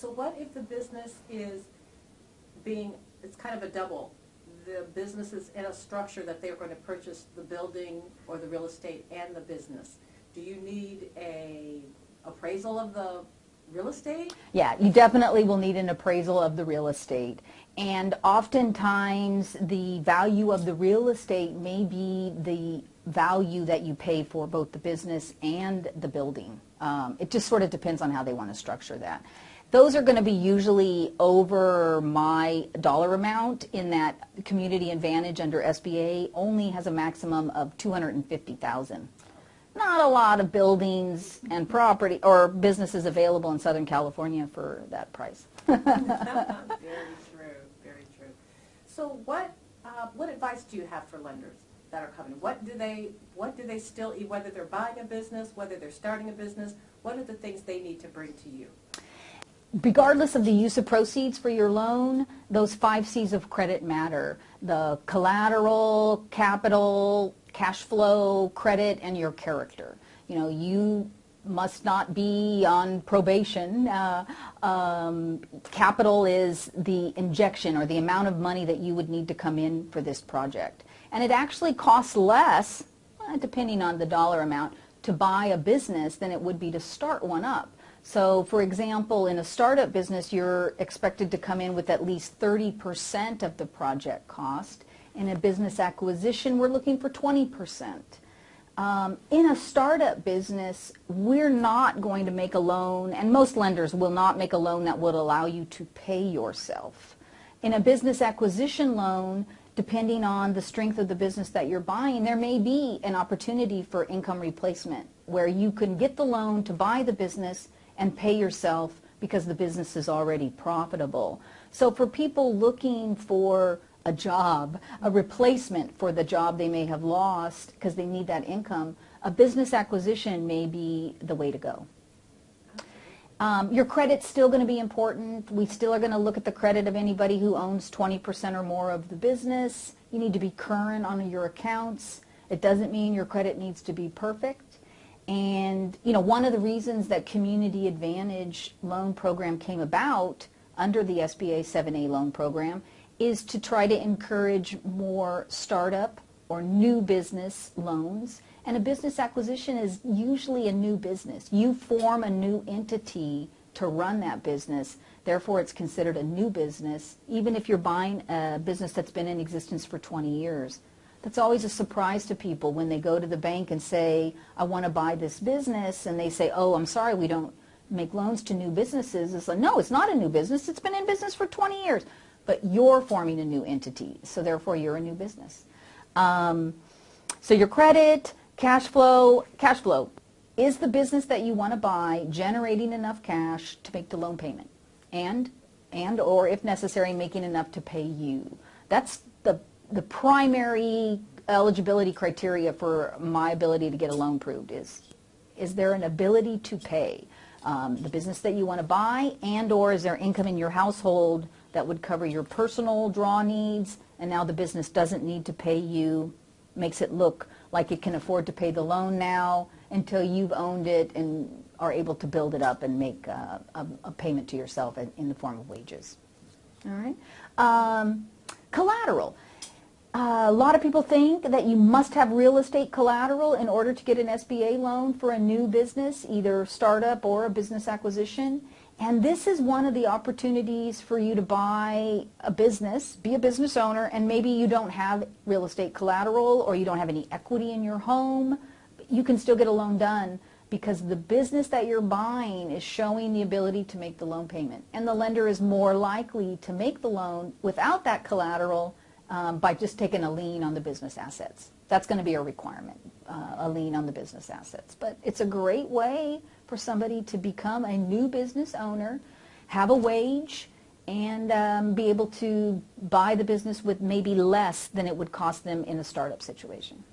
So what if the business is it's kind of a double. The business is in a structure that they're going to purchase the building or the real estate and the business. Do you need a appraisal of the real estate? Yeah, you definitely will need an appraisal of the real estate. And oftentimes the value of the real estate may be the value that you pay for both the business and the building. It just sort of depends on how they want to structure that. Those are going to be usually over my dollar amount, in that Community Advantage under SBA only has a maximum of $250,000. Not a lot of buildings and property or businesses available in Southern California for that price. Very true, very true. So what advice do you have for lenders that are coming? What do they still, whether they're buying a business, whether they're starting a business, what are the things they need to bring to you? Regardless of the use of proceeds for your loan, those 5 C's of credit matter. The collateral, capital, cash flow, credit, and your character. You know, you must not be on probation. Capital is the injection or the amount of money that you would need to come in for this project. And it actually costs less, depending on the dollar amount, to buy a business than it would be to start one up. So, for example, in a startup business, you're expected to come in with at least 30% of the project cost. In a business acquisition, we're looking for 20%. In a startup business, we're not going to make a loan, and most lenders will not make a loan that would allow you to pay yourself. In a business acquisition loan, depending on the strength of the business that you're buying, there may be an opportunity for income replacement where you can get the loan to buy the business and pay yourself because the business is already profitable. So for people looking for a job, a replacement for the job they may have lost because they need that income, a business acquisition may be the way to go. Your credit's still going to be important. We still are going to look at the credit of anybody who owns 20% or more of the business. You need to be current on your accounts. It doesn't mean your credit needs to be perfect. And, you know, one of the reasons that Community Advantage loan program came about under the SBA 7A loan program is to try to encourage more startup or new business loans. And a business acquisition is usually a new business. You form a new entity to run that business. Therefore, it's considered a new business, even if you're buying a business that's been in existence for 20 years. That's always a surprise to people when they go to the bank and say, I want to buy this business, and they say, oh, I'm sorry, we don't make loans to new businesses. It's like, no, it's not a new business. It's been in business for 20 years. But you're forming a new entity, so therefore you're a new business. So your credit, cash flow. Is the business that you want to buy generating enough cash to make the loan payment? And or, if necessary, making enough to pay you? That's the primary eligibility criteria for my ability to get a loan approved is there an ability to pay the business that you want to buy, and or is there income in your household that would cover your personal draw needs, and now the business doesn't need to pay you, makes it look like it can afford to pay the loan now until you've owned it and are able to build it up and make a payment to yourself in the form of wages. All right. Collateral. A lot of people think that you must have real estate collateral in order to get an SBA loan for a new business, either startup or a business acquisition. And this is one of the opportunities for you to buy a business, be a business owner, and maybe you don't have real estate collateral or you don't have any equity in your home. You can still get a loan done because the business that you're buying is showing the ability to make the loan payment. And the lender is more likely to make the loan without that collateral by just taking a lien on the business assets. That's going to be a requirement, a lien on the business assets. But it's a great way for somebody to become a new business owner, have a wage, and be able to buy the business with maybe less than it would cost them in a startup situation.